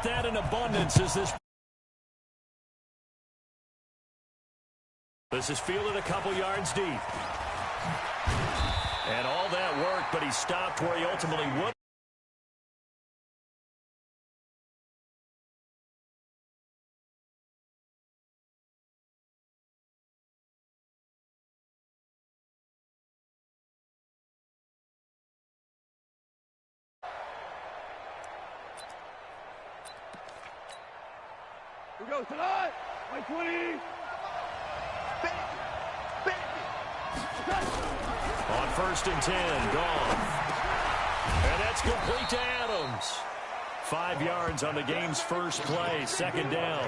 got that in abundance as this is fielded a couple yards deep. And all that worked, but he stopped where he ultimately would. Here we go, tonight. 20. On 1st and 10, gone. And that's complete to Adams. 5 yards on the game's first play, 2nd down.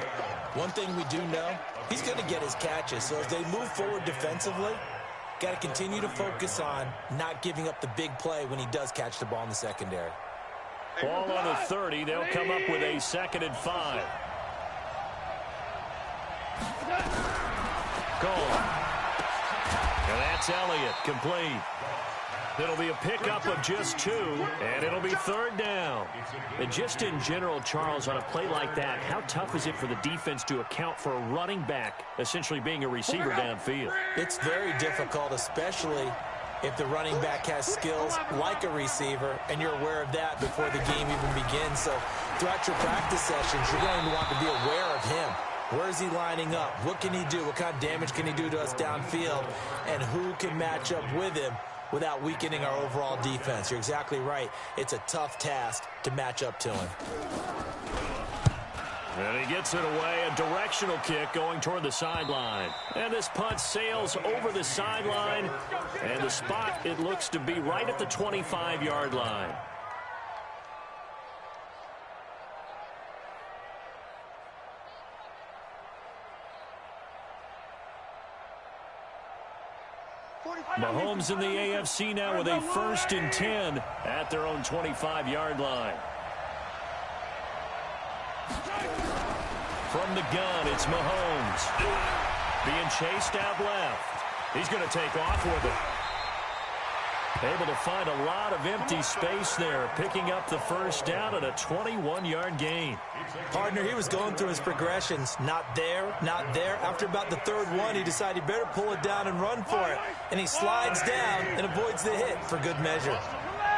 One thing we do know, he's going to get his catches. So as they move forward defensively, got to continue to focus on not giving up the big play when he does catch the ball in the secondary. Ball on the 30. They'll come up with a 2nd and 5. Gone. And that's Elliott, complete. It'll be a pickup of just 2, and it'll be 3rd down. And just in general, Charles, on a play like that, how tough is it for the defense to account for a running back essentially being a receiver downfield? It's very difficult, especially if the running back has skills like a receiver, and you're aware of that before the game even begins. So throughout your practice sessions, you're going to want to be aware of him. Where is he lining up? What can he do? What kind of damage can he do to us downfield? And who can match up with him without weakening our overall defense? You're exactly right. It's a tough task to match up to him. And he gets it away, a directional kick going toward the sideline. And this punt sails over the sideline. And the spot, it looks to be right at the 25-yard line. Mahomes in the AFC now with a 1st and 10 at their own 25-yard line. From the gun, it's Mahomes. Being chased out left. He's going to take off with it. Able to find a lot of empty space there, picking up the 1st down at a 21-yard gain. Partner, he was going through his progressions. Not there, not there. After about the 3rd one, he decided he better pull it down and run for it. And he slides down and avoids the hit for good measure.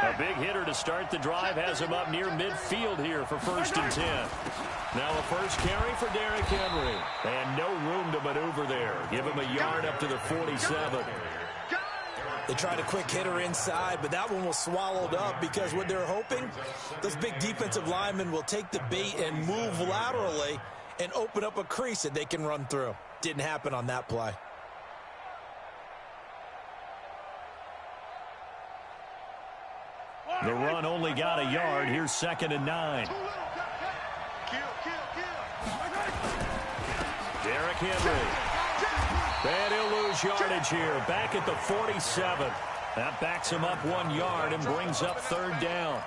A big hitter to start the drive has him up near midfield here for 1st and 10. Now a first carry for Derrick Henry. And no room to maneuver there. Give him a yard up to the 47. They tried a quick hitter inside, but that one was swallowed up because what they're hoping, those big defensive linemen will take the bait and move laterally and open up a crease that they can run through. Didn't happen on that play. The run only got a yard. Here's 2nd and 9. Derrick Henry. And he'll lose yardage here. Back at the 47. That backs him up 1 yard and brings up 3rd down.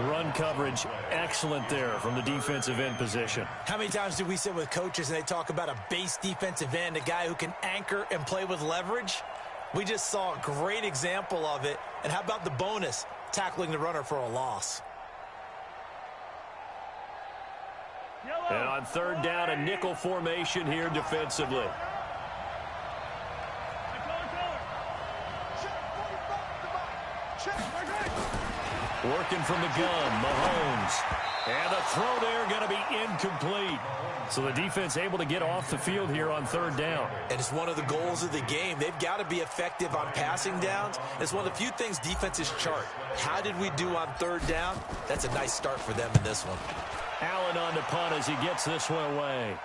Run coverage excellent there from the defensive end position. How many times do we sit with coaches and they talk about a base defensive end, a guy who can anchor and play with leverage? We just saw a great example of it. And how about the bonus? Tackling the runner for a loss. And on 3rd down, a nickel formation here defensively. Working from the gun, Mahomes. And the throw there going to be incomplete. So the defense able to get off the field here on 3rd down. And it's one of the goals of the game. They've got to be effective on passing downs. It's one of the few things defenses chart. How did we do on 3rd down? That's a nice start for them in this one. Allen on the punt as he gets this one away.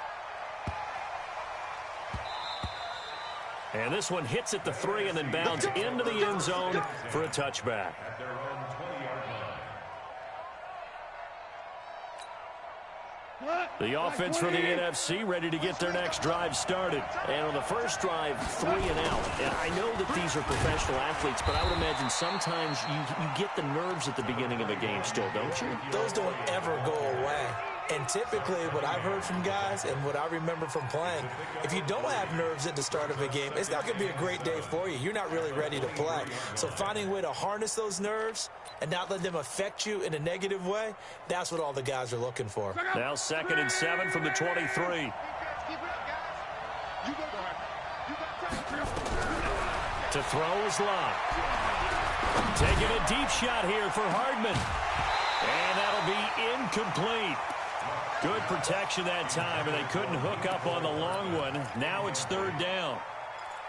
And this one hits at the 3 and then bounds into the end zone for a touchback. The offense for the NFC ready to get their next drive started. And on the first drive, 3 and out. And I know that these are professional athletes, but I would imagine sometimes you get the nerves at the beginning of a game still, don't you? Those don't ever go away. And And typically, what I've heard from guys and what I remember from playing, if you don't have nerves at the start of a game, it's not going to be a great day for you. You're not really ready to play. So finding a way to harness those nerves and not let them affect you in a negative way, that's what all the guys are looking for. Now 2nd and 7 from the 23. To throw is Locke. Taking a deep shot here for Hardman. And that'll be incomplete. Good protection that time, and they couldn't hook up on the long one. Now it's 3rd down.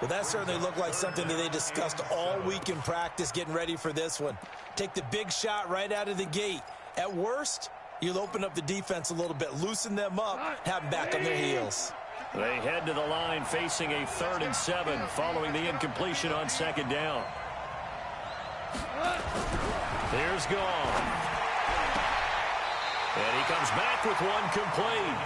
Well, that certainly looked like something that they discussed all week in practice getting ready for this one. Take the big shot right out of the gate. At worst, you'll open up the defense a little bit, loosen them up, have them back on their heels. They head to the line facing a 3rd and 7 following the incompletion on 2nd down. Here's Gall. And he comes back with one complete.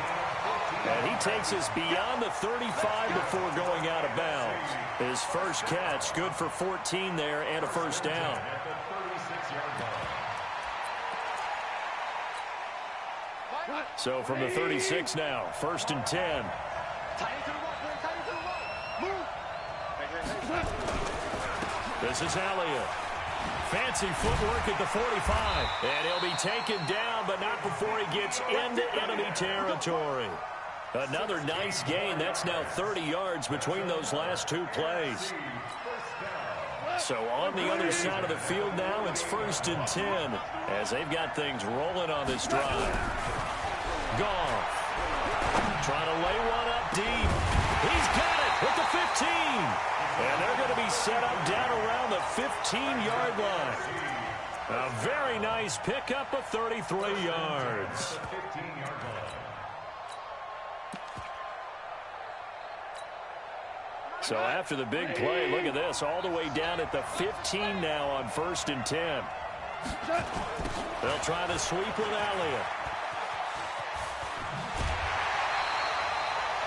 And he takes us beyond the 35 before going out of bounds. His first catch, good for 14 there and a 1st down. So from the 36 now, 1st and 10. This is Elliott. Fancy footwork at the 45. And he'll be taken down, but not before he gets into enemy territory. Another nice gain. That's now 30 yards between those last 2 plays. So on the other side of the field now, it's 1st and 10 as they've got things rolling on this drive. Goff trying to lay one up deep. He's got it at the 15. And they're going to be set up down around the 15-yard line. A very nice pickup of 33 yards. So after the big play, look at this, all the way down at the 15 now on 1st and 10. They'll try to sweep with Elliott.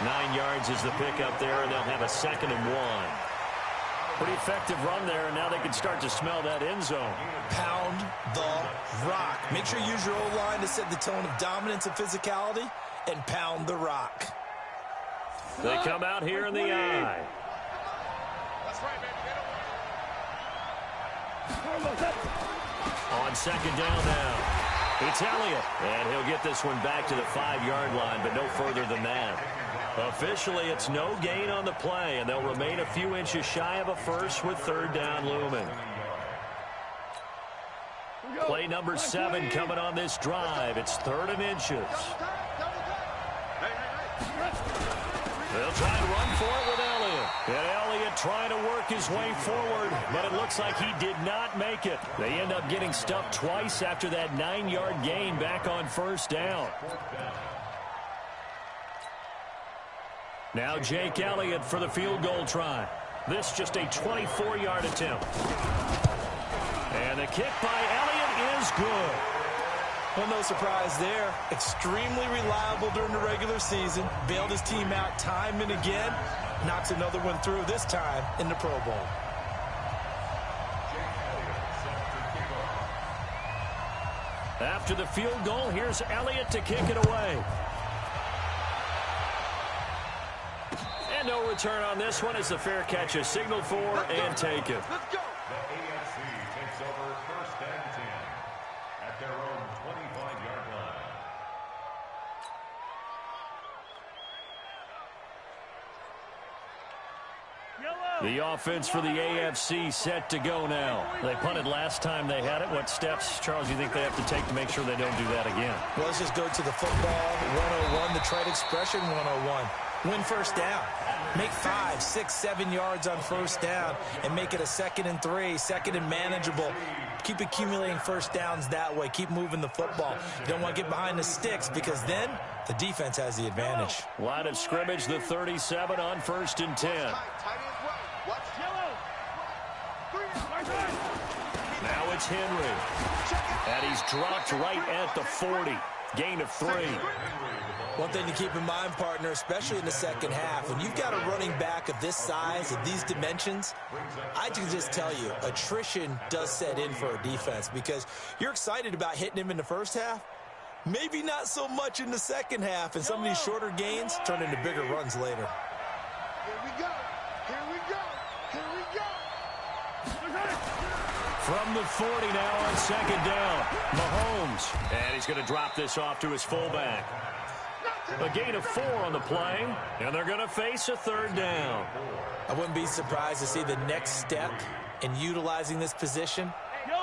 9 yards is the pickup there, and they'll have a 2nd and 1. Pretty effective run there, and now they can start to smell that end zone. Pound the rock. Make sure you use your O-line to set the tone of dominance and physicality, and pound the rock. They come out here in the eye. That's right, baby. On 2nd down now. It's Elliott, and he'll get this one back to the 5-yard line, but no further than that. Officially, it's no gain on the play, and they'll remain a few inches shy of a first with 3rd down looming. Play number 7 coming on this drive. It's 3rd and inches. They'll try and run for it with Elliott. And Elliott trying to work his way forward, but it looks like he did not make it. They end up getting stuffed twice after that 9-yard gain back on 1st down. Now Jake Elliott for the field goal try. This just a 24-yard attempt. And the kick by Elliott is good. Well, no surprise there. Extremely reliable during the regular season. Bailed his team out time and again. Knocks another one through, this time in the Pro Bowl. After the field goal, here's Elliott to kick it away. And no return on this one as the fair catch is signaled for and taken. Let's go. The AFC takes over 1st and 10 at their own 25-yard line. The offense for the AFC set to go now. They punted last time they had it. What steps, Charles, do you think they have to take to make sure they don't do that again? Well, let's just go to the football 101, the trade expression 101. Win 1st down. Make 5, 6, 7 yards on 1st down and make it a 2nd and 3, 2nd and manageable. Keep accumulating 1st downs that way. Keep moving the football. You don't want to get behind the sticks because then the defense has the advantage. Line of scrimmage, the 37 on 1st and 10. Now it's Henry. And he's dropped right at the 40. Gain of 3. One thing to keep in mind, partner, especially in the second half, when you've got a running back of this size, of these dimensions, I can just tell you, attrition does set in for a defense because you're excited about hitting him in the first half, Maybe not so much in the second half, and some of these shorter gains turn into bigger runs later. Here we go. Here we go. Here we go. From the 40 now on second down, Mahomes. And he's going to drop this off to his fullback. A gain of 4 on the play, and they're going to face a third down. I wouldn't be surprised to see the next step in utilizing this position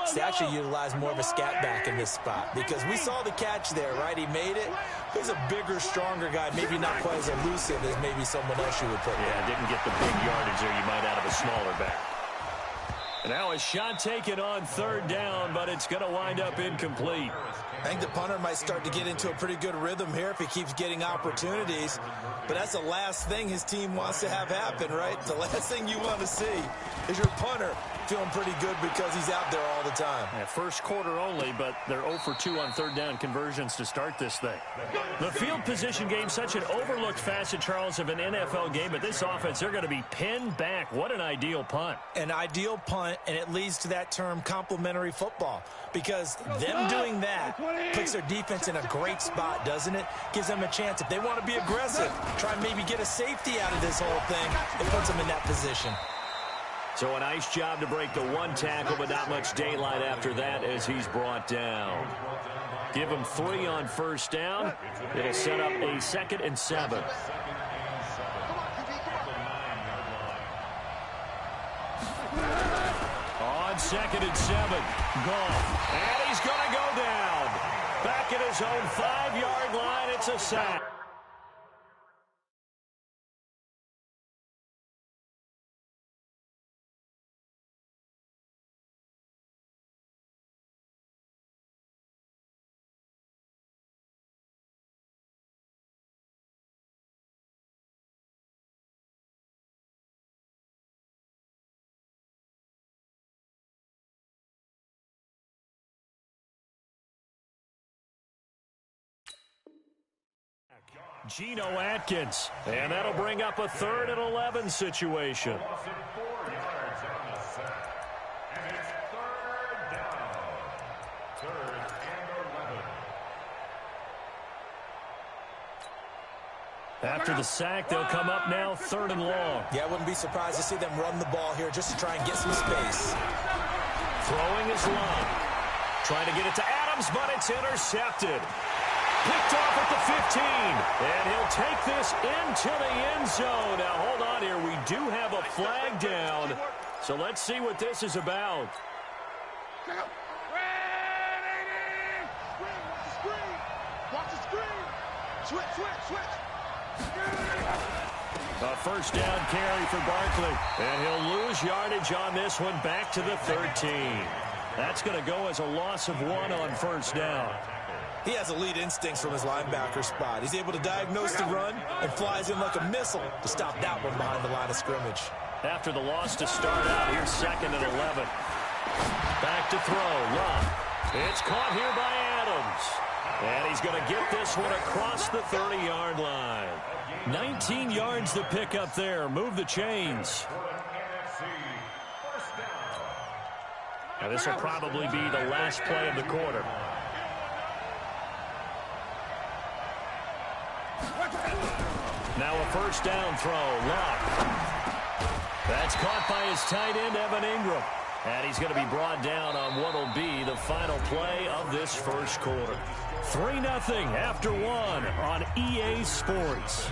is to actually utilize more of a scat back in this spot, because we saw the catch there, right? He made it. He's a bigger, stronger guy, maybe not quite as elusive as maybe someone else you would put there. Yeah, didn't get the big yardage there you might out of a smaller back. And now a shot taken on third down, but it's going to wind up incomplete. I think the punter might start to get into a pretty good rhythm here if he keeps getting opportunities. But that's the last thing his team wants to have happen, right? The last thing you want to see is your punter feeling pretty good because he's out there all the time. Yeah, first quarter only, but they're 0 for 2 on third down conversions to start this thing. The field position game, such an overlooked facet, Charles, of an NFL game, but this offense, they're going to be pinned back. What an ideal punt. An ideal punt, and it leads to that term complementary football, because them doing that puts their defense in a great spot, doesn't it? Gives them a chance. If they want to be aggressive, try and maybe get a safety out of this whole thing, it puts them in that position. So a nice job to break the one tackle, but not much daylight after that as he's brought down. Give him 3 on first down. It'll set up a 2nd and 7. On 2nd and 7. Goff. And he's going to go down. Back at his own 5-yard line. It's a sack. Geno Atkins, and that'll bring up a 3rd and 11 situation. After the sack, they'll come up now 3rd and long. Yeah, I wouldn't be surprised to see them run the ball here just to try and get some space. Throwing his long. Trying to get it to Adams, but it's intercepted. Picked off at the 15, and he'll take this into the end zone. Now, hold on here. We do have a flag down, so let's see what this is about. Watch the screen. Switch. A first down carry for Barkley, and he'll lose yardage on this one back to the 13. That's going to go as a loss of 1 on first down. He has elite instincts from his linebacker spot. He's able to diagnose the run and flies in like a missile to stop that one behind the line of scrimmage. After the loss to start out, here's 2nd and 11. Back to throw. Love. It's caught here by Adams. And he's going to get this one across the 30-yard line. 19 yards to pick up there. Move the chains. Now this will probably be the last play of the quarter. Now a first down throw. Love. That's caught by his tight end, Evan Ingram. And he's going to be brought down on what will be the final play of this first quarter. 3-0 after 1 on EA Sports.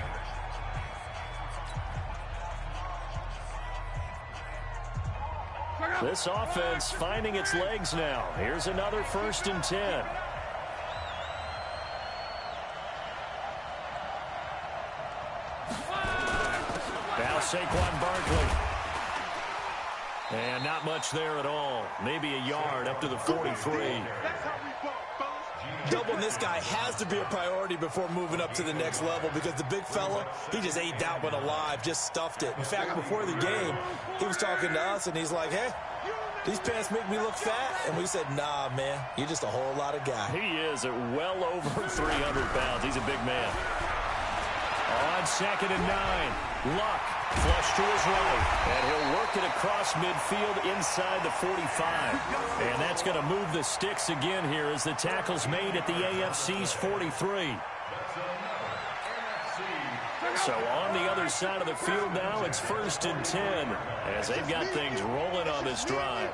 This offense finding its legs now. Here's another 1st and 10. Now Saquon Barkley. And not much there at all. Maybe a yard up to the 43. Doubling this guy has to be a priority before moving up to the next level, because the big fella, he just ate that one alive, just stuffed it. In fact, before the game, he was talking to us, and he's like, hey, these pants make me look fat. And we said, nah, man, you're just a whole lot of guy. He is at well over 300 pounds. He's a big man. On 2nd and 9, Luck Flush to his right, and he'll work it across midfield inside the 45. And that's going to move the sticks again here as the tackle's made at the AFC's 43. So on the other side of the field now, it's 1st and 10 as they've got things rolling on this drive.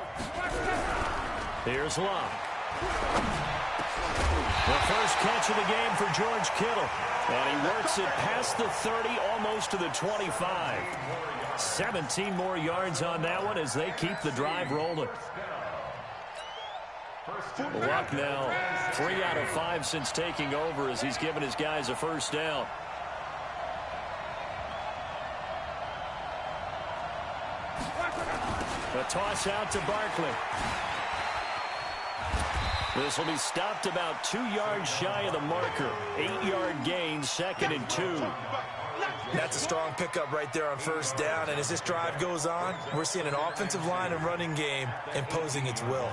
Here's Locke. The first catch of the game for George Kittle. And he works it past the 30, almost to the 25. 17 more yards on that one as they keep the drive rolling. Luck now 3 out of 5 since taking over as he's given his guys a first down. A toss out to Barkley. This will be stopped about 2 yards shy of the marker. 8-yard gain, 2nd and 2. That's a strong pickup right there on first down. And as this drive goes on, we're seeing an offensive line and running game imposing its will.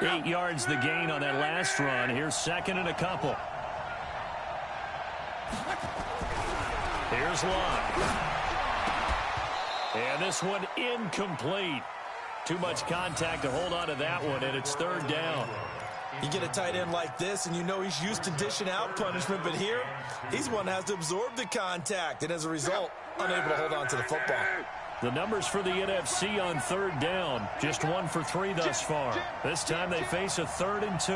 Eight yards the gain on that last run. Here's 2nd and a couple. Here's Locke. And this one incomplete. Too much contact to hold on to that one, and it's 3rd down. You get a tight end like this, and you know he's used to dishing out punishment, but here, he's one that has to absorb the contact, and as a result, unable to hold on to the football. The numbers for the NFC on 3rd down, just 1 for 3 thus far. This time they face a 3rd and 2.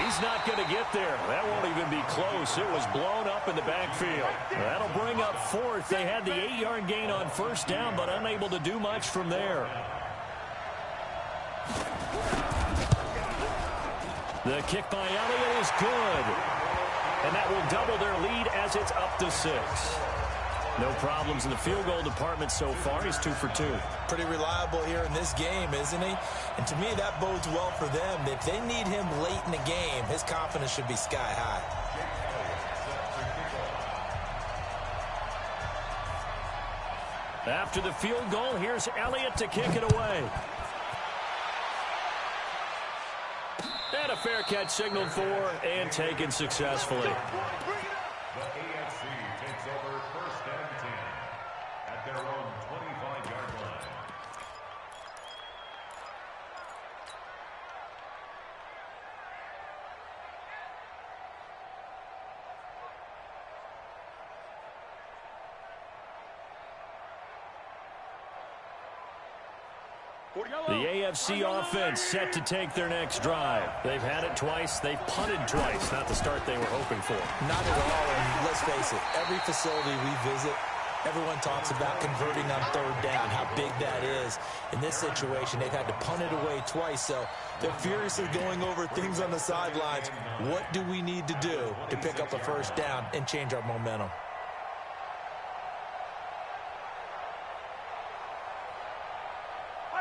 He's not going to get there. That won't even be close. It was blown up in the backfield. That'll bring up 4th. They had the 8-yard gain on first down, but unable to do much from there. The kick by Elliott is good. And that will double their lead as it's up to 6. No problems in the field goal department so far. He's 2 for 2. Pretty reliable here in this game, isn't he? And to me, that bodes well for them. If they need him late in the game, his confidence should be sky high. After the field goal, here's Elliott to kick it away. And a fair catch signaled for and taken successfully. The AFC takes over 1st and 10 at their own 25-yard line. The AFC offense set to take their next drive. They've had it twice. They've punted twice. Not the start they were hoping for. Not at all, and let's face it, every facility we visit, everyone talks about converting on 3rd down, how big that is. In this situation, they've had to punt it away twice, so they're furiously going over things on the sidelines. What do we need to do to pick up a first down and change our momentum?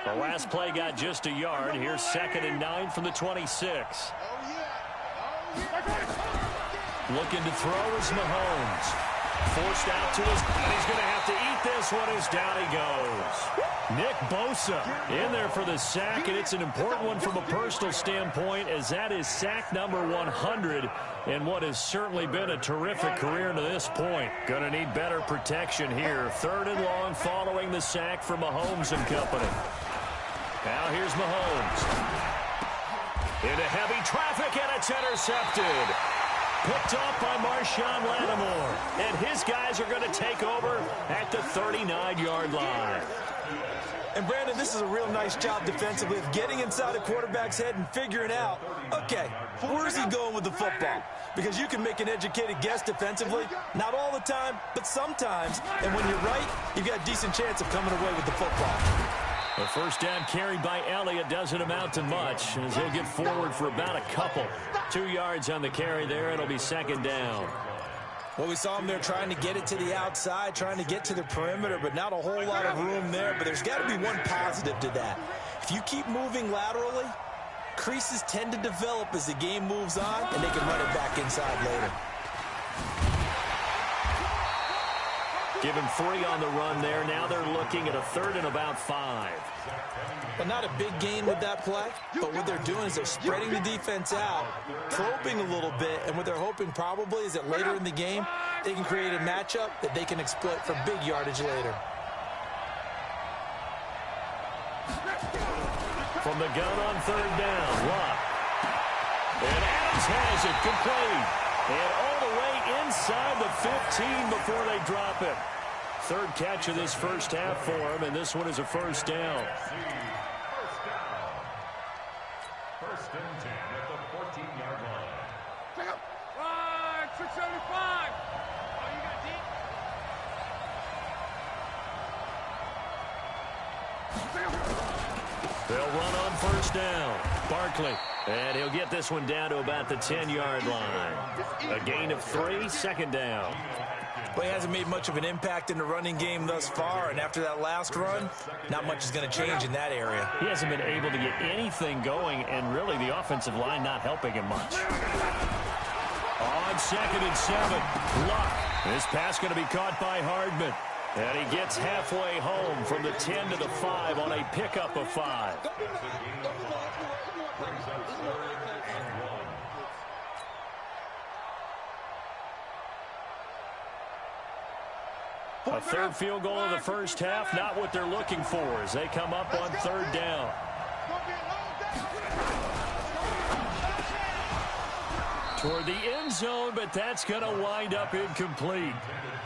The last play got just a yard. Here's 2nd and 9 from the 26. Looking to throw is Mahomes. Forced out to his, and he's going to have to eat this one as down he goes. Nick Bosa in there for the sack, and it's an important one from a personal standpoint as that is sack number 100 in what has certainly been a terrific career to this point. Going to need better protection here. 3rd and long following the sack for Mahomes and company. Now here's Mahomes. Into heavy traffic, and it's intercepted. Picked off by Marshawn Lattimore. And his guys are going to take over at the 39-yard line. And, Brandon, this is a real nice job defensively of getting inside a quarterback's head and figuring out, okay, where's he going with the football? Because you can make an educated guess defensively, not all the time, but sometimes. And when you're right, you've got a decent chance of coming away with the football. The first down carried by Elliott doesn't amount to much as he'll get forward for about a couple. 2 yards on the carry there. It'll be 2nd down. Well, we saw him there trying to get it to the outside, trying to get to the perimeter, but not a whole lot of room there. But there's got to be one positive to that. If you keep moving laterally, creases tend to develop as the game moves on, and they can run it back inside later. Give him 3 on the run there. Now they're looking at a 3rd and about 5. Well, not a big gain with that play, but what they're doing is they're spreading the defense out, probing a little bit, and what they're hoping probably is that later in the game, they can create a matchup that they can exploit for big yardage later. From the gun on 3rd down, Luck. And Adams has it complete. And all the way inside the 15 before they drop it. 3rd catch of this first half for him, and this one is a 1st down. First and 10 at the 14-yard line. Pick up. 675. Oh, you got deep? They'll run on 1st down. Barkley. And he'll get this one down to about the 10-yard line. A gain of 3, 2nd down. Well, he hasn't made much of an impact in the running game thus far, and after that last run, not much is going to change in that area. He hasn't been able to get anything going, and really the offensive line not helping him much. On 2nd and 7, Luck. This pass going to be caught by Hardman. And he gets halfway home from the 10 to the 5 on a pickup of 5. A 3rd field goal in the first half, not what they're looking for as they come up on 3rd down. Toward the end zone, but that's going to wind up incomplete.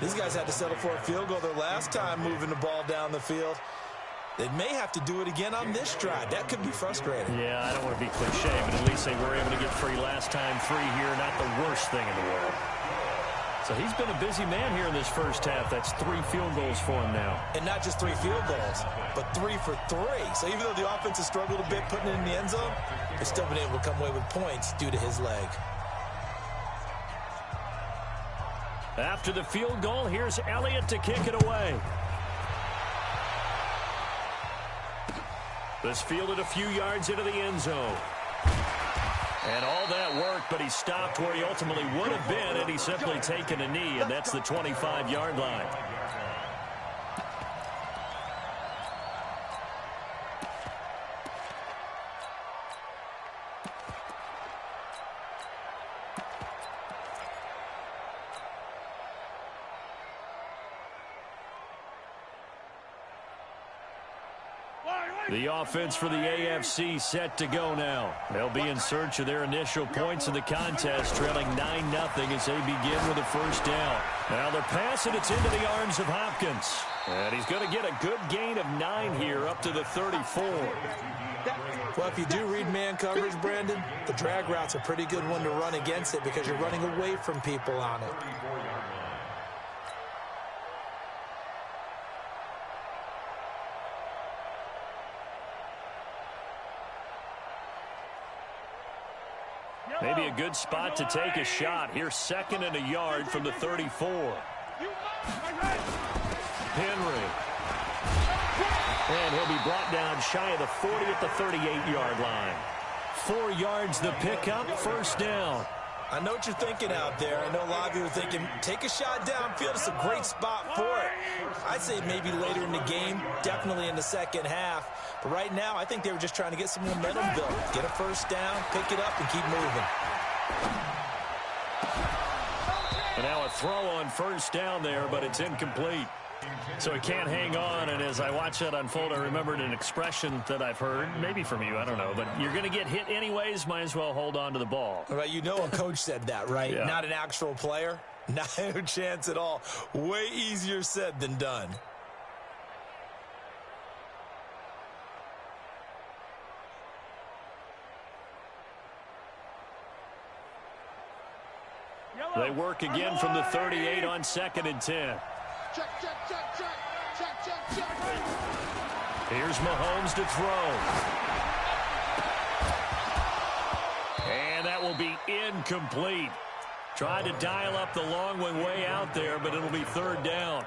These guys had to settle for a field goal their last time moving the ball down the field. They may have to do it again on this drive. That could be frustrating. Yeah, I don't want to be cliche, but at least they were able to get 3 last time. 3 here, not the worst thing in the world. So he's been a busy man here in this first half. That's 3 field goals for him now. And not just 3 field goals, but 3 for 3. So even though the offense has struggled a bit putting it in the end zone, they've still been able to come away with points due to his leg. After the field goal, here's Elliott to kick it away. This fielded a few yards into the end zone. And all that work, but he stopped where he ultimately would have been, and he's simply taken a knee, and that's the 25-yard line. The offense for the AFC set to go now. They'll be in search of their initial points in the contest, trailing 9-0 as they begin with a 1st down. Now they're passing, it's into the arms of Hopkins. And he's going to get a good gain of 9 here up to the 34. Well, if you do read man coverage, Brandon, the drag route's a pretty good one to run against it because you're running away from people on it. Maybe a good spot to take a shot. Here's 2nd and a yard from the 34. Henry. And he'll be brought down shy of the 40 at the 38-yard line. 4 yards the pickup, 1st down. I know what you're thinking out there. I know a lot of you are thinking, take a shot downfield. It's a great spot for it. I'd say maybe later in the game, definitely in the second half. But right now, I think they were just trying to get some momentum built. Get a 1st down, pick it up, and keep moving. And now a throw on 1st down there, but it's incomplete. So he can't hang on, and as I watch that unfold, I remembered an expression that I've heard, maybe from you, I don't know, but you're going to get hit anyways, might as well hold on to the ball. Right, you know a coach said that, right? Yeah. Not an actual player? No chance at all. Way easier said than done. They work again from the 38 on 2nd and 10. Check, check, check, check, check, check, check. Here's Mahomes to throw. And that will be incomplete. Tried to dial up the long one way out there, but it'll be 3rd down.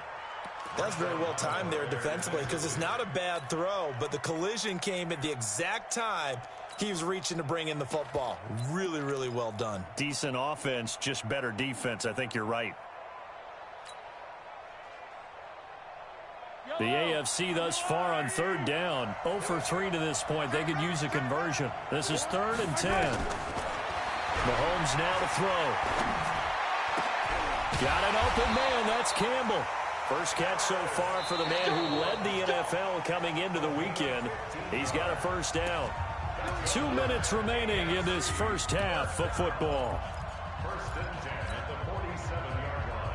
That's very well timed there defensively because it's not a bad throw, but the collision came at the exact time he was reaching to bring in the football. Really, really well done. Decent offense, just better defense. I think you're right. The AFC thus far on third down, 0 for 3 to this point. They could use a conversion. This is 3rd and 10. Mahomes now to throw. Got an open man. That's Campbell. First catch so far for the man who led the NFL coming into the weekend. He's got a first down. 2 minutes remaining in this first half of football. First and 10 at the 47-yard line.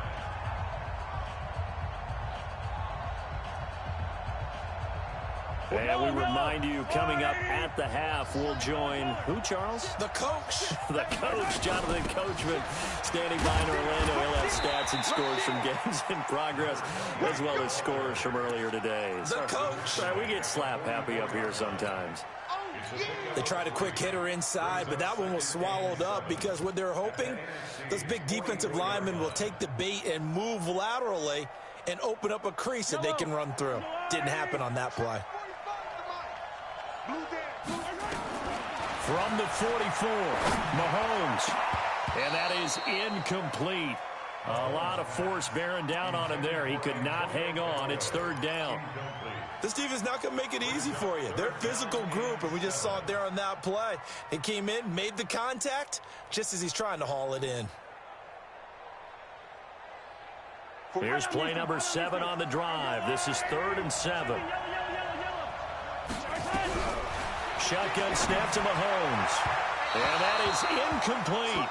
And we remind you, coming up at the half, we'll join who, Charles? The coach. The coach, Jonathan Coachman, standing by in Orlando. He'll have stats and scores from games in progress, as well as scores from earlier today. The coach. Sorry, we get slap happy up here sometimes. They tried a quick hitter inside, but that one was swallowed up because what they're hoping, those big defensive linemen will take the bait and move laterally and open up a crease that they can run through. Didn't happen on that play. From the 44, Mahomes. And that is incomplete. A lot of force bearing down on him there. He could not hang on. It's 3rd down. This defense not going to make it easy for you. They're a physical group, and we just saw it there on that play. He came in, made the contact, just as he's trying to haul it in. Here's play number 7 on the drive. This is 3rd and 7. Shotgun snap to Mahomes. And that is incomplete.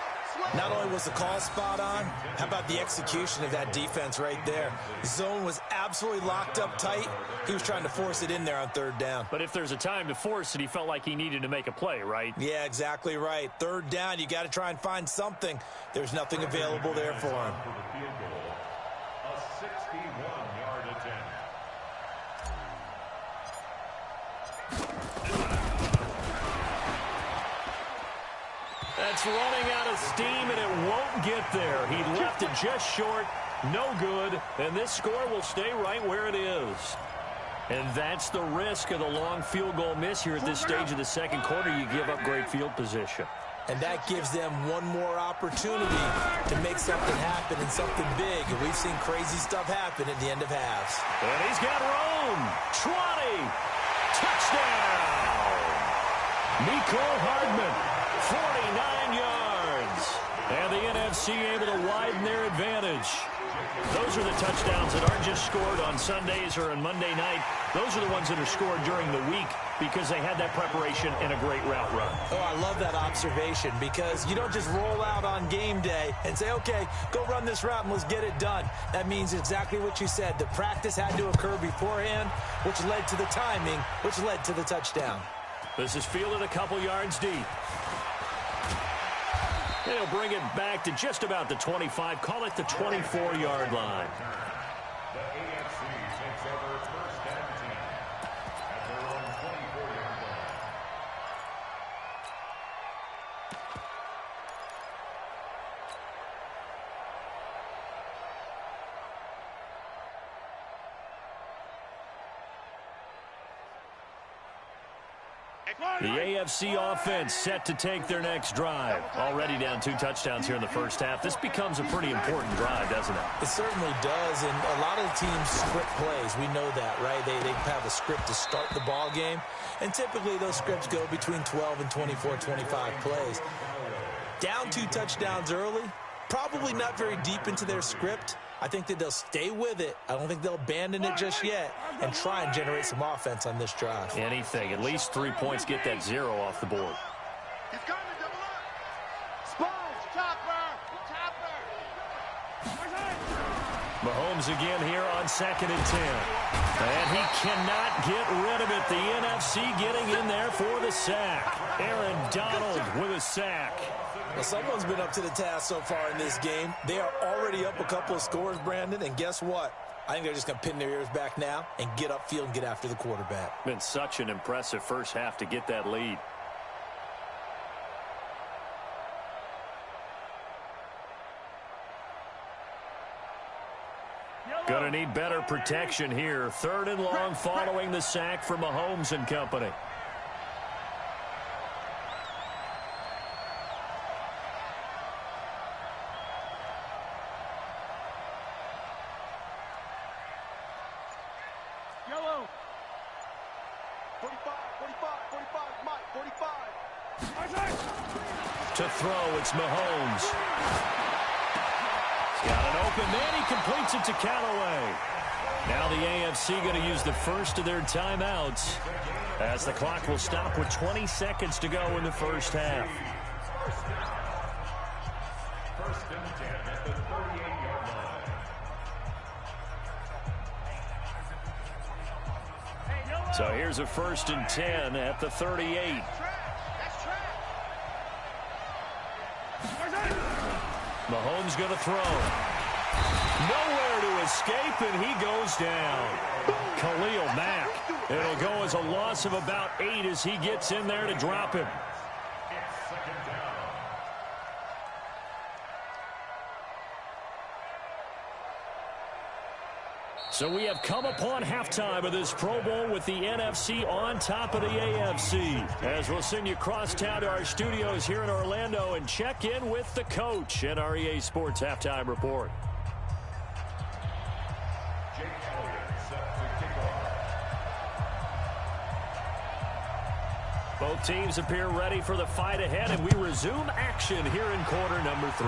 Not only was the call spot on, how about the execution of that defense right there? The zone was absolutely locked up tight. He was trying to force it in there on 3rd down. But if there's a time to force it, he felt like he needed to make a play, right? Yeah, exactly right. 3rd down, you got to try and find something. There's nothing available there for him. A 61-yard attempt. That's running out of steam, and it won't get there. He left it just short, no good, and this score will stay right where it is. And that's the risk of the long field goal miss here at this stage of the second quarter. You give up great field position. And that gives them one more opportunity to make something happen and something big. And we've seen crazy stuff happen at the end of halves. And he's got room. 20. Touchdown. Mecole Hardman, 49 yards. And the NFC able to widen their advantage. Those are the touchdowns that aren't just scored on Sundays or on Monday night. Those are the ones that are scored during the week because they had that preparation and a great route run. Oh, I love that observation because you don't just roll out on game day and say, okay, go run this route and let's get it done. That means exactly what you said. The practice had to occur beforehand, which led to the timing, which led to the touchdown. This is fielded a couple yards deep. They'll bring it back to just about the 25. Call it the 24-yard line. The AFC takes over 1st and 10 at their own 24-yard line. The AFC offense set to take their next drive. Already down 2 touchdowns here in the first half. This becomes a pretty important drive, doesn't it? It certainly does, and a lot of teams script plays. We know that, right? They have a script to start the ball game, and typically those scripts go between 12 and 24, 25 plays. Down 2 touchdowns early, probably not very deep into their script. I think that they'll stay with it. I don't think they'll abandon it just yet and try and generate some offense on this drive. Anything. At least 3 points, get that 0 off the board. He's coming, double up. Sponge, chopper, chopper. Mahomes again here on 2nd and 10. And he cannot get rid of it. The NFC getting in there for the sack. Aaron Donald with a sack. Well, someone's been up to the task so far in this game. They are already up a couple of scores, Brandon, and guess what? I think they're just going to pin their ears back now and get upfield and get after the quarterback. Been such an impressive first half to get that lead. Going to need better protection here. 3rd and long following the sack from Mahomes and company. To throw, it's Mahomes. He's got an open man. He completes it to Callaway. Now the AFC going to use the first of their timeouts as the clock will stop with 20 seconds to go in the first half. First and 10 at the 38-yard line. So here's a first and 10 at the 38. Mahomes going to throw. Nowhere to escape, and he goes down. Khalil Mack. It'll go as a loss of about 8 as he gets in there to drop him. It's second down. So we have come upon halftime of this Pro Bowl with the NFC on top of the AFC. As we'll send you across town to our studios here in Orlando and check in with the coach in our EA Sports Halftime Report. Both teams appear ready for the fight ahead, and we resume action here in quarter number 3.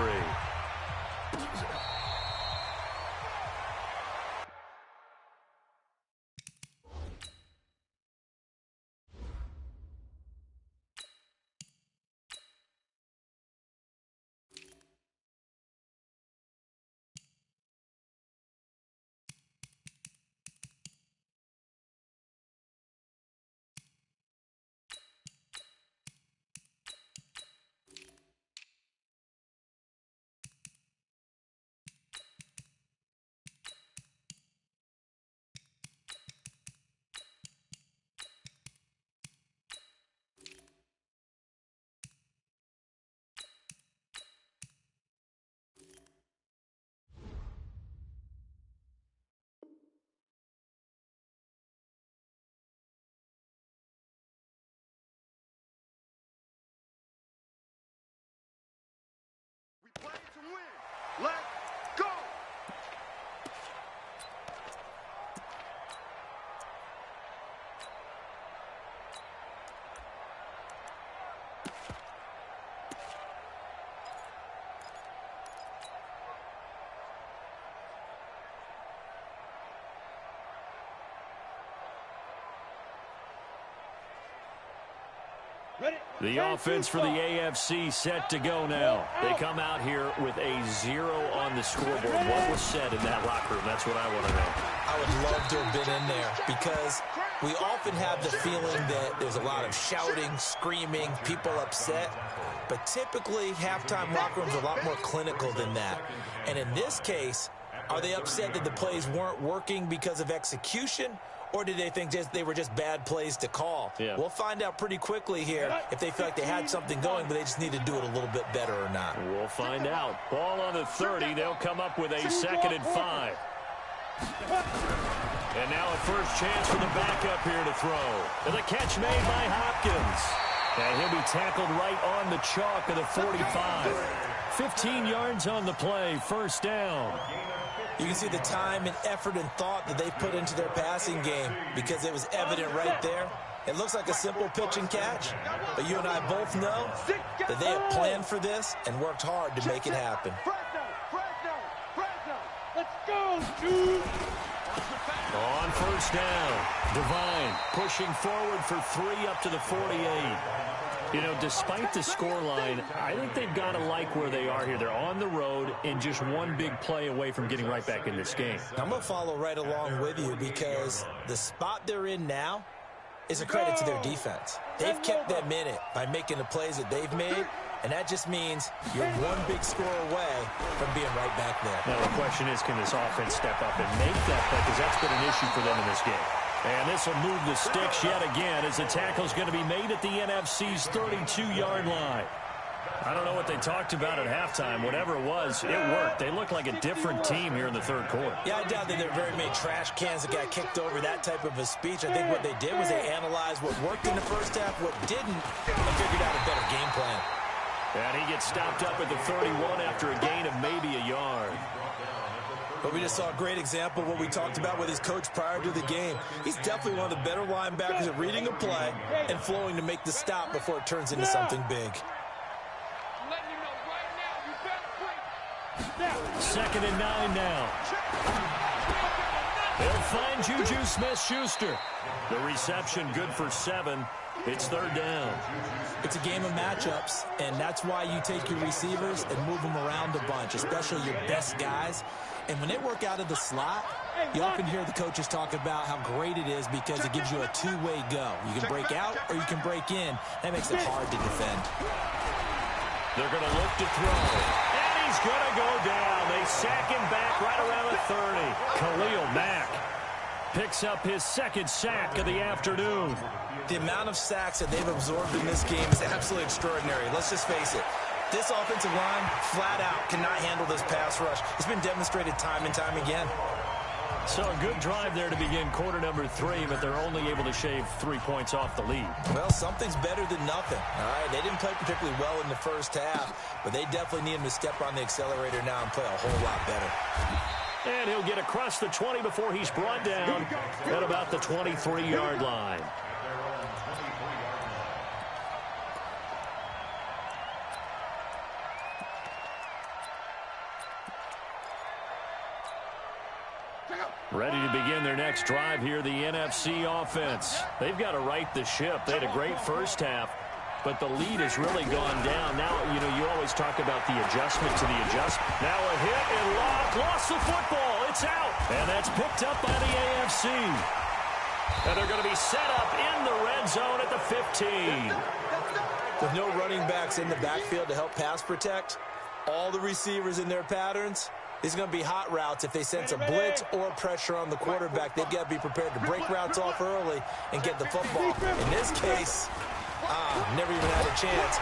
Play to win. Let's go. The offense for the AFC set to go now. They come out here with a 0 on the scoreboard. What was said in that locker room? That's what I want to know. I would love to have been in there because we often have the feeling that there's a lot of shouting, screaming, people upset. But typically, halftime locker rooms are a lot more clinical than that. And in this case, are they upset that the plays weren't working because of execution? Or did they think they were just bad plays to call? Yeah. We'll find out pretty quickly here if they feel like they had something going, but they just need to do it a little bit better or not. We'll find out. Ball on the 30. They'll come up with a 2nd and 5. And now a first chance for the backup here to throw. And the catch made by Hopkins. And he'll be tackled right on the chalk of the 45. 15 yards on the play. First down. You can see the time and effort and thought that they put into their passing game because it was evident right there. It looks like a simple pitch and catch, but you and I both know that they have planned for this and worked hard to make it happen. Let's go, dude. On first down, Devine pushing forward for 3 up to the 48. You know, despite the scoreline, I think they've got to like where they are here. They're on the road and just one big play away from getting right back in this game. I'm going to follow right along with you because the spot they're in now is a credit to their defense. They've kept them in it by making the plays that they've made, and that just means you're one big score away from being right back there. Now, the question is, can this offense step up and make that play? Because that's been an issue for them in this game. And this will move the sticks yet again as the tackle's going to be made at the NFC's 32-yard line. I don't know what they talked about at halftime. Whatever it was, it worked. They look like a different team here in the third quarter. Yeah, I doubt that there are very many trash cans that got kicked over that type of a speech. I think what they did was they analyzed what worked in the first half, what didn't, and figured out a better game plan. And he gets stopped up at the 31 after a gain of maybe a yard. But we just saw a great example of what we talked about with his coach prior to the game. He's definitely one of the better linebackers at reading a play and flowing to make the stop before it turns into something big. Second and 9 now. They'll find Juju Smith-Schuster. The reception good for 7. It's third down. It's a game of matchups, and that's why you take your receivers and move them around a bunch, especially your best guys. And when they work out of the slot, you often hear the coaches talk about how great it is because it gives you a two-way go. You can break out or you can break in. That makes it hard to defend. They're going to look to throw. And he's going to go down. They sack him back right around the 30. Khalil Mack picks up his second sack of the afternoon. The amount of sacks that they've absorbed in this game is absolutely extraordinary. Let's just face it. This offensive line, flat out, cannot handle this pass rush. It's been demonstrated time and time again. So a good drive there to begin quarter number 3, but they're only able to shave 3 points off the lead. Well, something's better than nothing. All right, they didn't play particularly well in the first half, but they definitely need him to step on the accelerator now and play a whole lot better. And he'll get across the 20 before he's brought down at about the 23-yard line. Ready to begin their next drive here, the NFC offense. They've got to right the ship. They had a great first half, but the lead has really gone down. Now, you always talk about the adjustment to the adjustment. Now a hit and lost the football. It's out, and that's picked up by the AFC. And they're going to be set up in the red zone at the 15. With no running backs in the backfield to help pass protect, all the receivers in their patterns, these are going to be hot routes. If they sense a blitz or pressure on the quarterback, they've got to be prepared to break routes off early and get the football. In this case, never even had a chance.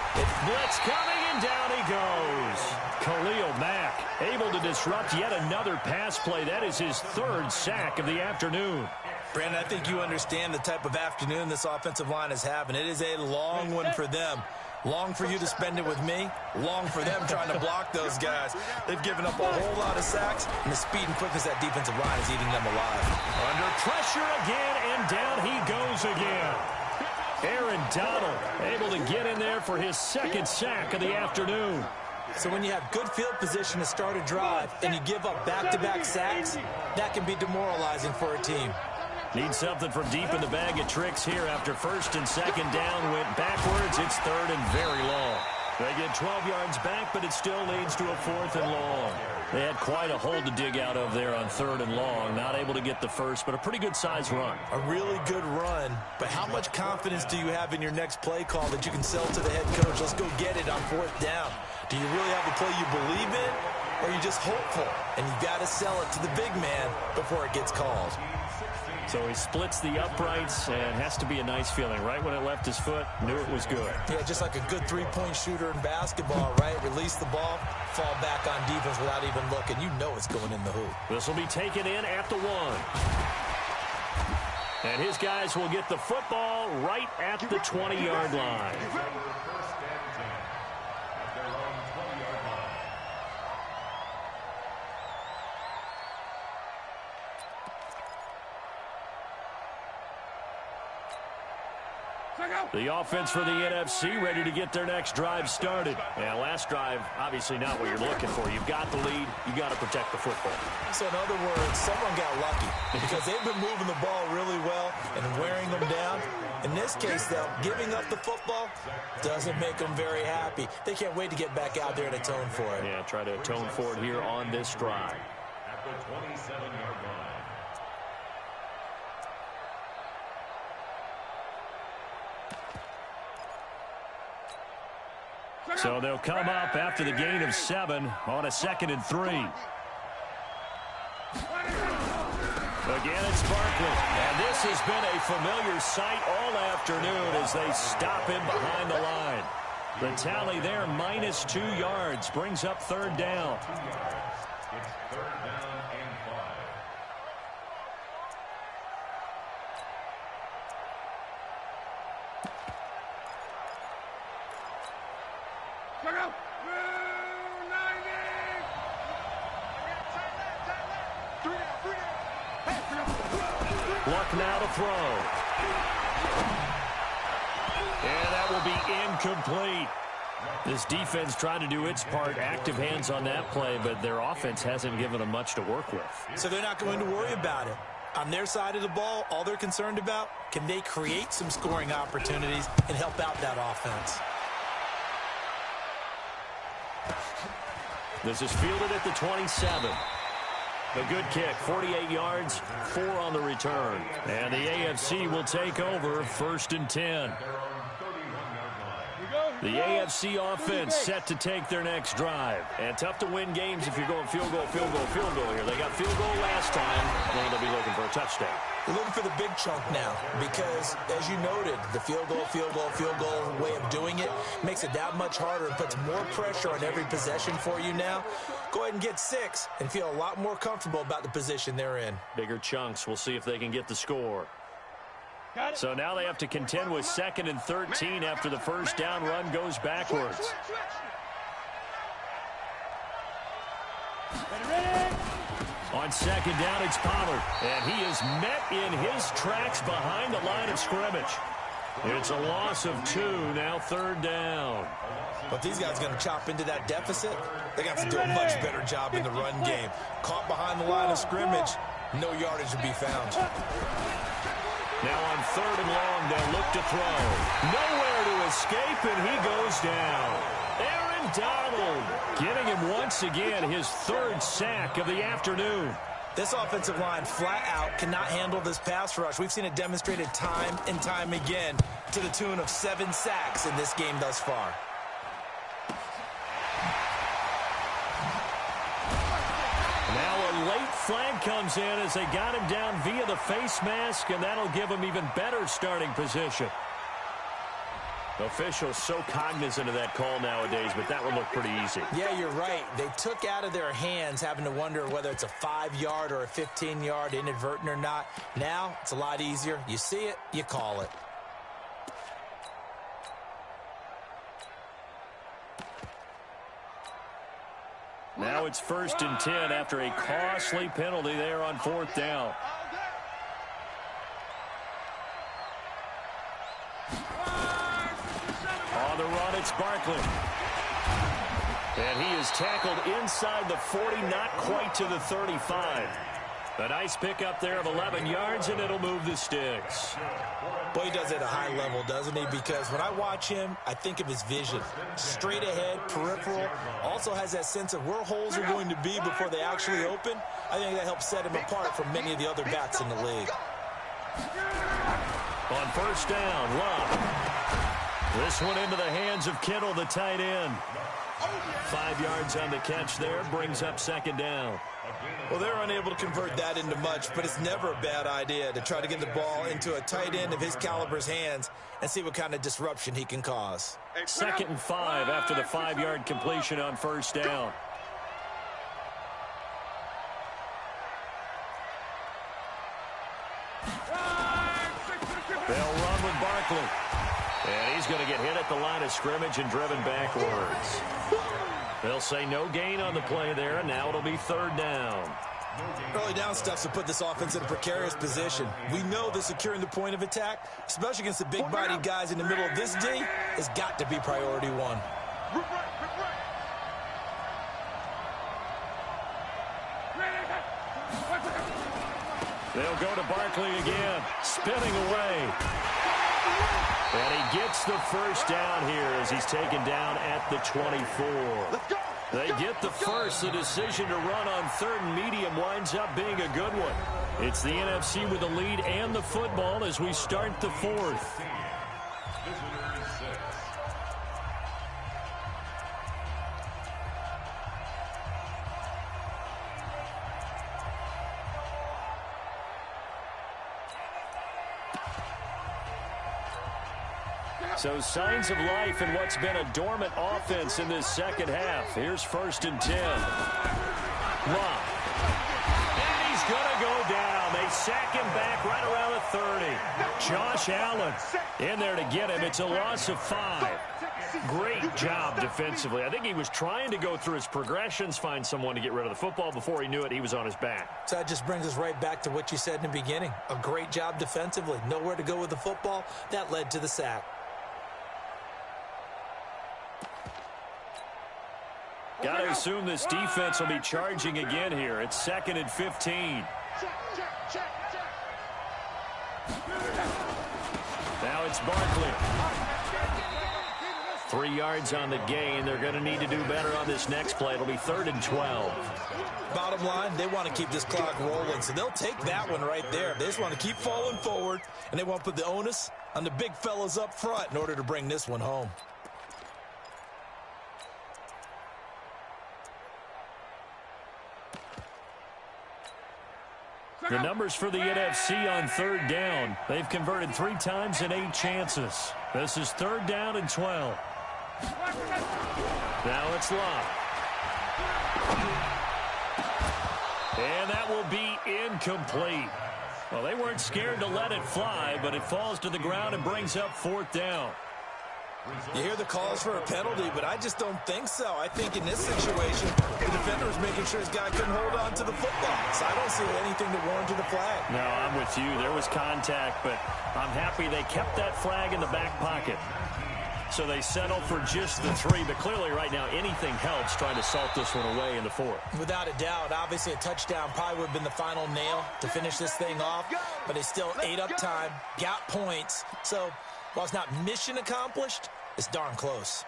Blitz coming, and down he goes. Khalil Mack able to disrupt yet another pass play. That is his third sack of the afternoon. Brandon, I think you understand the type of afternoon this offensive line is having. It is a long one for them. Long for you to spend it with me. Long for them trying to block those guys. They've given up a whole lot of sacks, and the speed and quickness of that defensive line is eating them alive. Under pressure again, and down he goes again. Aaron Donald able to get in there for his second sack of the afternoon. So when you have good field position to start a drive and you give up back-to-back sacks, that can be demoralizing for a team. Need something from deep in the bag of tricks here after first and second down went backwards. It's third and very long. They get 12 yards back, but it still leads to a fourth and long. They had quite a hole to dig out of there on third and long. Not able to get the first, but a pretty good size run. A really good run, but how much confidence do you have in your next play call that you can sell to the head coach? Let's go get it on fourth down. Do you really have a play you believe in, or are you just hopeful? And you got to sell it to the big man before it gets called. So he splits the uprights, and has to be a nice feeling. Right when it left his foot, knew it was good. Yeah, just like a good three-point shooter in basketball, right? Release the ball, fall back on defense without even looking. You know it's going in the hoop. This will be taken in at the 1. And his guys will get the football right at the 20-yard line. The offense for the NFC ready to get their next drive started. Yeah, last drive, obviously not what you're looking for. You've got the lead. You got to protect the football. So in other words, someone got lucky because they've been moving the ball really well and wearing them down. In this case, though, giving up the football doesn't make them very happy. They can't wait to get back out there and atone for it. Yeah, try to atone for it here on this drive. At the 27-yard line. So they'll come up after the gain of 7 on a 2nd and 3. Again, it's Barkley. And this has been a familiar sight all afternoon as they stop him behind the line. The tally there, minus 2 yards, brings up third down. It's third down and 5. Luck now to throw. And that will be incomplete. This defense trying to do its part, active hands on that play, but their offense hasn't given them much to work with. So they're not going to worry about it. On their side of the ball, all they're concerned about, can they create some scoring opportunities and help out that offense? This is fielded at the 27. A good kick, 48 yards, 4 on the return. And the AFC will take over, 1st and 10. The AFC offense set to take their next drive. And tough to win games if you're going field goal, field goal, field goal here. They got field goal last time. Now they'll be looking for a touchdown. They're looking for the big chunk now because, as you noted, the field goal, field goal, field goal way of doing it makes it that much harder and puts more pressure on every possession for you now. Go ahead and get 6 and feel a lot more comfortable about the position they're in. Bigger chunks. We'll see if they can get the score. So now they have to contend with 2nd and 13 after the first down run goes backwards. On 2nd down, it's Pollard. And he is met in his tracks behind the line of scrimmage. It's a loss of 2, now 3rd down. But these guys are going to chop into that deficit. They got to do a much better job in the run game. Caught behind the line of scrimmage, no yardage to be found. Now on 3rd and long, they'll look to throw. Nowhere to escape, and he goes down. Aaron Donald getting him once again his 3rd sack of the afternoon. This offensive line flat out cannot handle this pass rush. We've seen it demonstrated time and time again to the tune of 7 sacks in this game thus far. Now a late flag comes in as they got him down via the face mask, and that'll give him even better starting position. Officials so cognizant of that call nowadays, but that one looked pretty easy. Yeah, you're right. They took out of their hands having to wonder whether it's a 5-yard or a 15-yard inadvertent or not. Now it's a lot easier. You see it, you call it. Now it's 1st and 10 after a costly penalty there on 4th down. On the run, it's Barkley. And he is tackled inside the 40, not quite to the 35. A nice pickup there of 11 yards, and it'll move the sticks. Boy, he does it at a high level, doesn't he? Because when I watch him, I think of his vision. Straight ahead, peripheral, also has that sense of where holes are going to be before they actually open. I think that helps set him apart from many of the other backs in the league. On 1st down, Love. This one into the hands of Kittle, the tight end. 5 yards on the catch there, brings up 2nd down. Well, they're unable to convert that into much, but it's never a bad idea to try to get the ball into a tight end of his caliber's hands and see what kind of disruption he can cause. 2nd and 5 after the 5-yard completion on 1st down. They'll run with Barkley. And he's going to get hit at the line of scrimmage and driven backwards. They'll say no gain on the play there, and now it'll be 3rd down. Early down stuff to put this offense in a precarious position. We know that securing the point of attack, especially against the big-bodied guys in the middle of this D, has got to be priority 1. They'll go to Barkley again, spinning away. And he gets the 1st down here as he's taken down at the 24. They get the first. The decision to run on 3rd and medium winds up being a good one. It's the NFC with the lead and the football as we start the 4th. So signs of life in what's been a dormant offense in this 2nd half. Here's 1st and 10. Love. And he's going to go down. They sack him back right around the 30. Josh Allen in there to get him. It's a loss of 5. Great job defensively. I think he was trying to go through his progressions, find someone to get rid of the football. Before he knew it, he was on his back. So that just brings us right back to what you said in the beginning. A great job defensively. Nowhere to go with the football. That led to the sack. Got to assume this defense will be charging again here. It's 2nd and 15. Now it's Barkley. 3 yards on the gain. They're going to need to do better on this next play. It'll be 3rd and 12. Bottom line, they want to keep this clock rolling, so they'll take that one right there. They just want to keep falling forward, and they want to put the onus on the big fellas up front in order to bring this one home. The numbers for the NFC on 3rd down. They've converted 3 times in 8 chances. This is 3rd down and 12. Now it's Love. And that will be incomplete. Well, they weren't scared to let it fly, but it falls to the ground and brings up 4th down. You hear the calls for a penalty, but I just don't think so. I think in this situation, the defender was making sure his guy couldn't hold on to the football. So I don't see anything that warranted a flag. No, I'm with you. There was contact, but I'm happy they kept that flag in the back pocket. So they settled for just the 3, but clearly right now anything helps trying to salt this one away in the 4th. Without a doubt, obviously a touchdown probably would have been the final nail to finish this thing off, but they still ate up time, got points. So while it's not mission accomplished, it's darn close.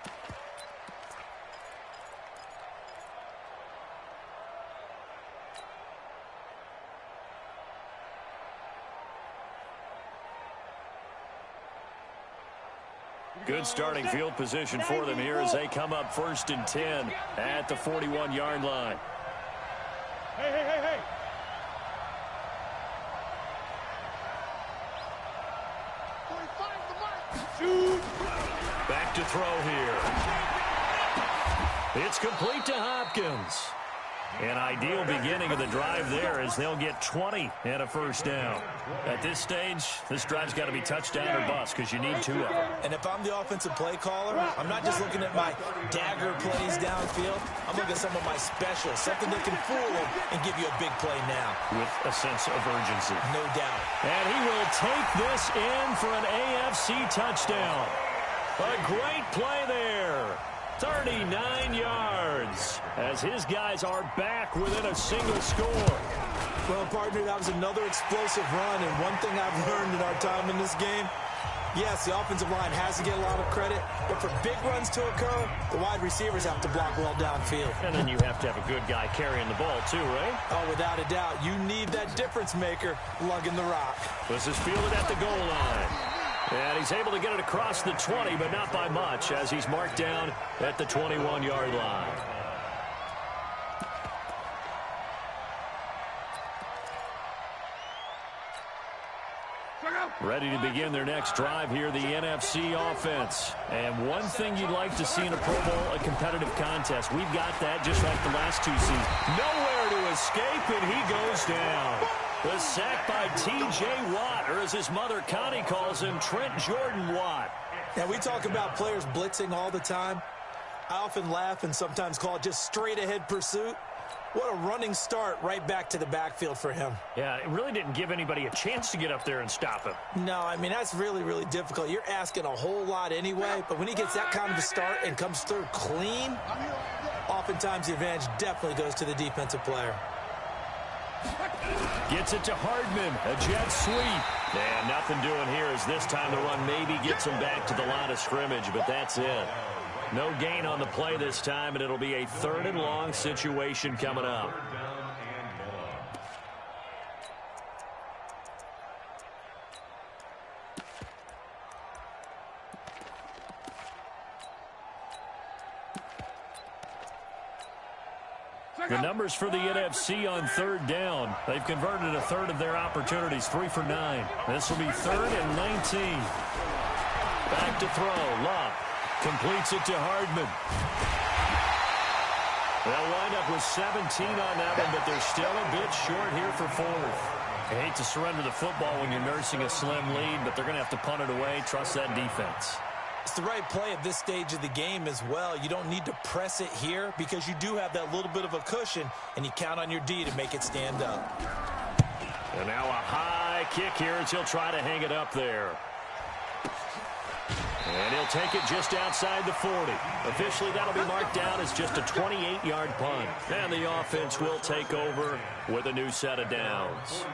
Good starting field position for them here as they come up 1st and 10 at the 41-yard line. Hey. Shoot. Back to throw here. It's complete to Hopkins. An ideal beginning of the drive there as they'll get 20 and a 1st down. At this stage, this drive's got to be touchdown or bust because you need 2 of them. And if I'm the offensive play caller, I'm not just looking at my dagger plays downfield. I'm looking at some of my specials, something that can fool them and give you a big play now. With a sense of urgency. No doubt. And he will take this in for an AFC touchdown. A great play there. 39 yards as his guys are back within a single score. Well, partner, that was another explosive run, and one thing I've learned in our time in this game, yes, the offensive line has to get a lot of credit, but for big runs to occur, the wide receivers have to block well downfield. And then you have to have a good guy carrying the ball too, right? Oh, without a doubt. You need that difference maker lugging the rock. This is fielded at the goal line. And he's able to get it across the 20, but not by much, as he's marked down at the 21-yard line. Ready to begin their next drive here, the NFC offense. And one thing you'd like to see in a Pro Bowl, a competitive contest. We've got that just like the last 2 seasons. Nowhere to escape, and he goes down. The sack by T.J. Watt, or as his mother Connie calls him, Trent Jordan Watt. Now, we talk about players blitzing all the time. I often laugh and sometimes call it just straight-ahead pursuit. What a running start right back to the backfield for him. Yeah, it really didn't give anybody a chance to get up there and stop him. No, I mean, that's really, really difficult. You're asking a whole lot anyway, but when he gets that kind of a start and comes through clean, oftentimes the advantage definitely goes to the defensive player. Gets it to Hardman, a jet sweep. And nothing doing here as this time the run maybe gets him back to the line of scrimmage, but that's it. No gain on the play this time, and it'll be a 3rd and long situation coming up. The numbers for the NFC on 3rd down. They've converted a 1/3 of their opportunities, 3 for 9. This will be 3rd and 19. Back to throw. Love completes it to Hardman. They'll wind up with 17 on that one, but they're still a bit short here for 4th. I hate to surrender the football when you're nursing a slim lead, but they're going to have to punt it away. Trust that defense. It's the right play at this stage of the game as well. You don't need to press it here because you do have that little bit of a cushion, and you count on your D to make it stand up. And now a high kick here as he'll try to hang it up there. And he'll take it just outside the 40. Officially, that'll be marked down as just a 28-yard punt. And the offense will take over with a new set of downs.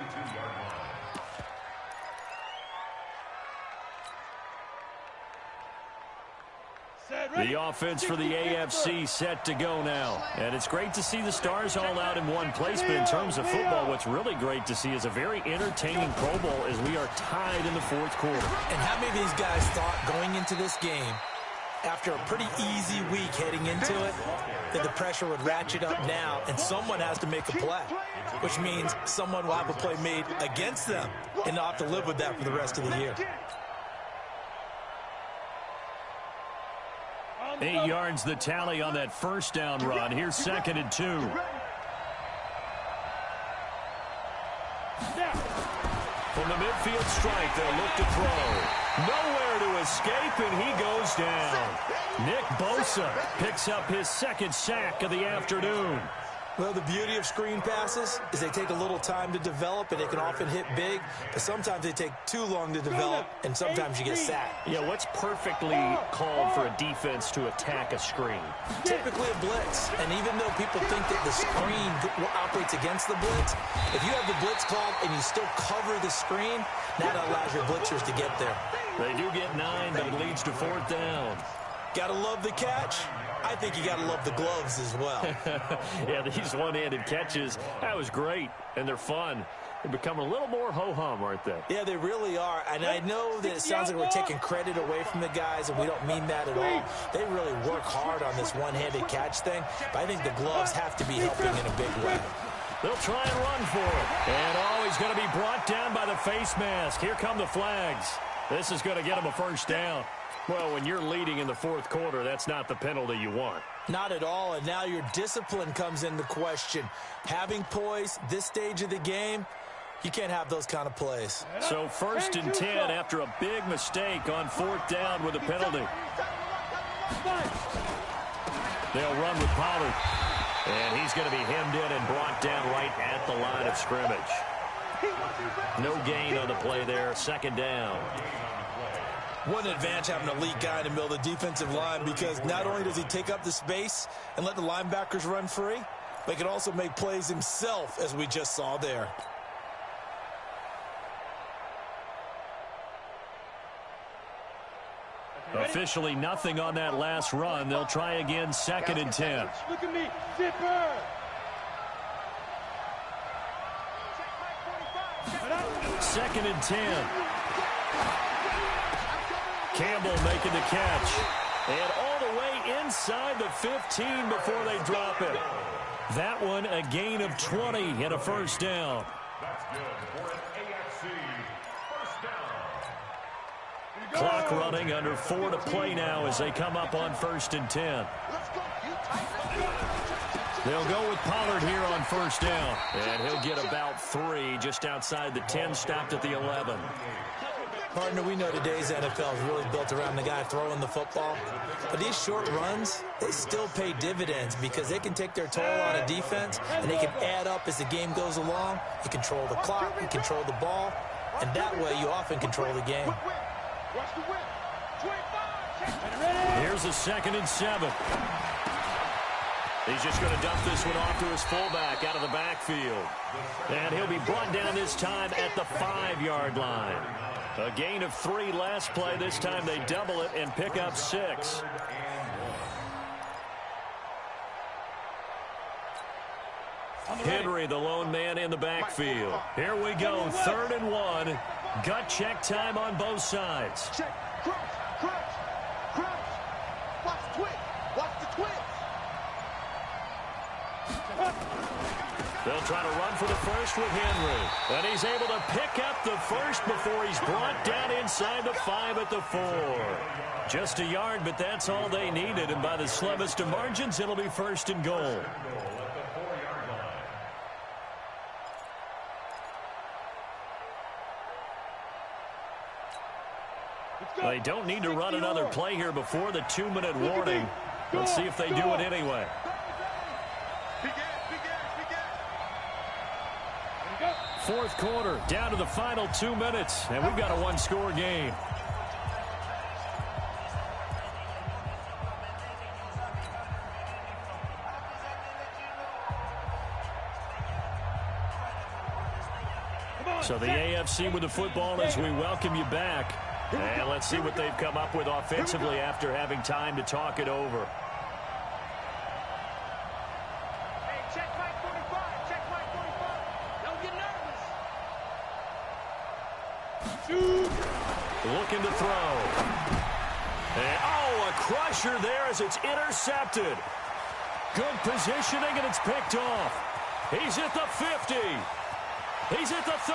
The offense for the AFC set to go now. And it's great to see the stars all out in one place, but in terms of football, what's really great to see is a very entertaining Pro Bowl as we are tied in the fourth quarter. And how many of these guys thought going into this game, after a pretty easy week heading into it, that the pressure would ratchet up now and someone has to make a play, which means someone will have a play made against them and not have to live with that for the rest of the year. 8 yards the tally on that first down run. Here's 2nd and 2. From the midfield strike, they'll look to throw. Nowhere to escape, and he goes down. Nick Bosa picks up his 2nd sack of the afternoon. Well, the beauty of screen passes is they take a little time to develop, and they can often hit big, but sometimes they take too long to develop, and sometimes you get sacked. Yeah, what's perfectly called for a defense to attack a screen? Typically a blitz, and even though people think that the screen operates against the blitz, if you have the blitz called and you still cover the screen, that allows your blitzers to get there. They do get 9, but it leads to 4th down. Gotta love the catch. I think you got to love the gloves as well. Yeah, these one-handed catches, that was great, and they're fun. They become a little more ho-hum, aren't they? Yeah, they really are. And I know that it sounds like we're taking credit away from the guys, and we don't mean that at all. They really work hard on this one-handed catch thing, but I think the gloves have to be helping in a big way. They'll try and run for it. And, he's going to be brought down by the face mask. Here come the flags. This is going to get him a first down. Well, when you're leading in the fourth quarter, that's not the penalty you want. Not at all, and now your discipline comes into question. Having poise, this stage of the game, you can't have those kind of plays. So 1st and 10 after a big mistake on 4th down with a penalty. They'll run with Pollard. And he's going to be hemmed in and brought down right at the line of scrimmage. No gain on the play there, 2nd down. What an advantage having an elite guy in the middle of the defensive line, because not only does he take up the space and let the linebackers run free, but he can also make plays himself, as we just saw there. Officially nothing on that last run. They'll try again, 2nd and 10. Look at me, zipper. 2nd and 10. Campbell making the catch. And all the way inside the 15 before they drop it. That one a gain of 20 and a first down. That's good for an AFC first down. Clock running, under 4 to play now as they come up on 1st and 10. They'll go with Pollard here on 1st down. And he'll get about 3 just outside the 10, stopped at the 11. Partner, we know today's NFL is really built around the guy throwing the football. But these short runs, they still pay dividends because they can take their toll on a defense, and they can add up as the game goes along. You control the clock, you control the ball, and that way you often control the game. Here's a 2nd and 7. He's just going to dump this one off to his fullback out of the backfield. And he'll be brought down this time at the 5-yard line. A gain of 3 last play. This time they double it and pick up 6. Henry, the lone man in the backfield. Here we go, 3rd and 1. Gut check time on both sides. Check, crouch, crouch, crouch. Watch the twitch, watch the twitch. They'll try to run for the first with Henry. And he's able to pick up the first before he's brought down inside the 5 at the 4. Just a yard, but that's all they needed. And by the slimmest of margins, it'll be 1st and goal. They don't need to run another play here before the 2-minute warning. Let's see if they do it anyway. Fourth quarter, down to the final 2 minutes, and we've got a one-score game. So the AFC with the football as we welcome you back. And let's see what they've come up with offensively after having time to talk it over. Hey, check Mike 45. Check Mike 45. Don't get nervous. Looking to throw. And, oh, a crusher there as it's intercepted. Good positioning, and it's picked off. He's at the 50. He's at the 30,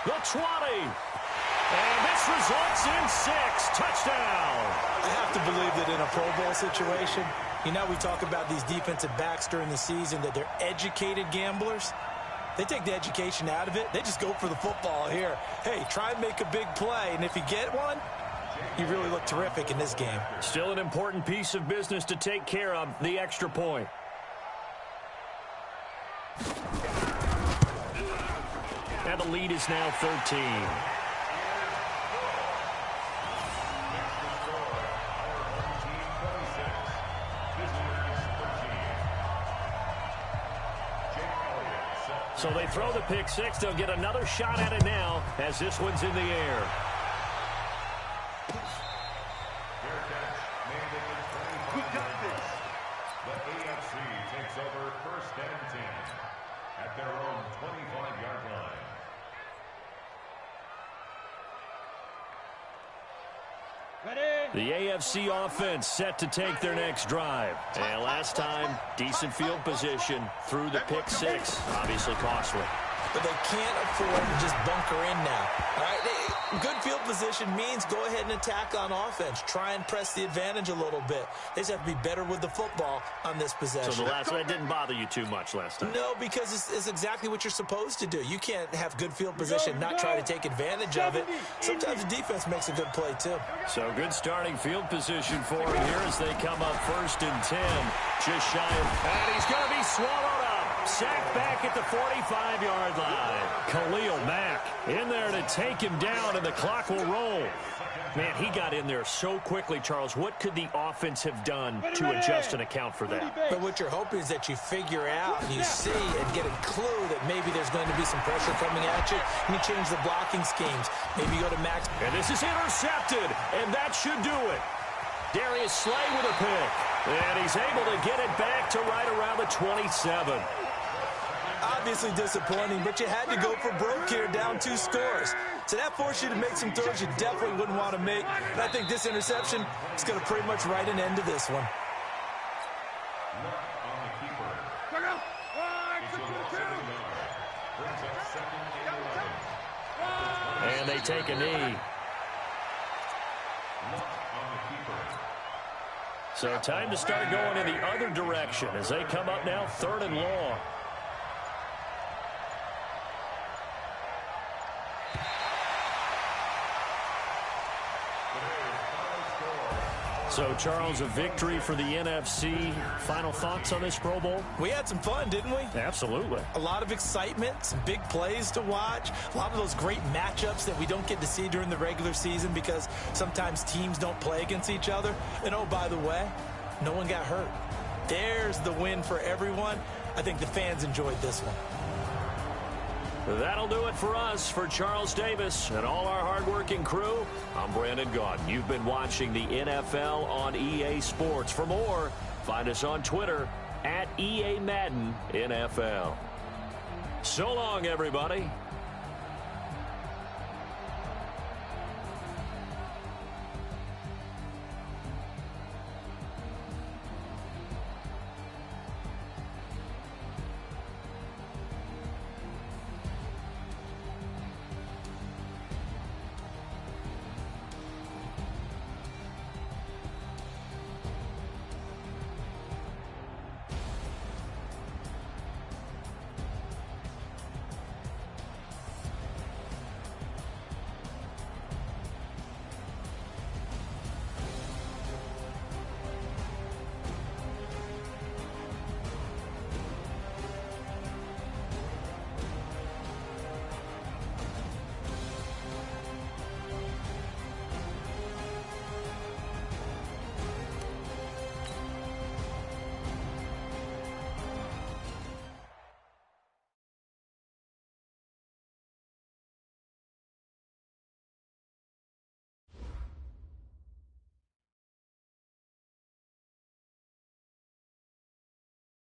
the 20, and this results in 6. Touchdown. I have to believe that in a Pro Bowl situation, you know, we talk about these defensive backs during the season, that they're educated gamblers. They take the education out of it. They just go for the football here. Hey, try and make a big play, and if you get one, you really look terrific in this game. Still an important piece of business to take care of, the extra point. And the lead is now 13. So they throw the pick six. They'll get another shot at it now as this one's in the air. We got this. The AFC takes over 1st and 10 at their own 25-yard line. The AFC offense set to take their next drive. And last time, decent field position through the pick six. Obviously costly. But they can't afford to just bunker in now. All right? Good field position means go ahead and attack on offense. Try and press the advantage a little bit. They just have to be better with the football on this possession. So the last one didn't bother you too much last time? No, because it's exactly what you're supposed to do. You can't have good field position, not try to take advantage of it. Sometimes the defense makes a good play, too. So good starting field position for him here as they come up 1st and 10. Just shy of... And he's going to be swallowed up. Sacked back at the 45-yard line. Khalil Mack in there to take him down, and the clock will roll. Man, he got in there so quickly, Charles. What could the offense have done to adjust and account for that? But what you're hoping is that you figure out and you see and get a clue that maybe there's going to be some pressure coming at you, and you change the blocking schemes. Maybe you go to Max. And this is intercepted, and that should do it. Darius Slay with a pick, and he's able to get it back to right around the 27. Obviously disappointing, but you had to go for broke here, down 2 scores. So that forced you to make some throws you definitely wouldn't want to make. And I think this interception is going to pretty much write an end to this one. And they take a knee. So time to start going in the other direction as they come up now 3rd and long. So, Charles, a victory for the NFC. Final thoughts on this Pro Bowl? We had some fun, didn't we? Absolutely. A lot of excitement, some big plays to watch, a lot of those great matchups that we don't get to see during the regular season because sometimes teams don't play against each other. And, oh, by the way, no one got hurt. There's the win for everyone. I think the fans enjoyed this one. That'll do it for us. For Charles Davis and all our hardworking crew, I'm Brandon Gaudin. You've been watching the NFL on EA Sports. For more, find us on Twitter at EA Madden NFL. So long, everybody.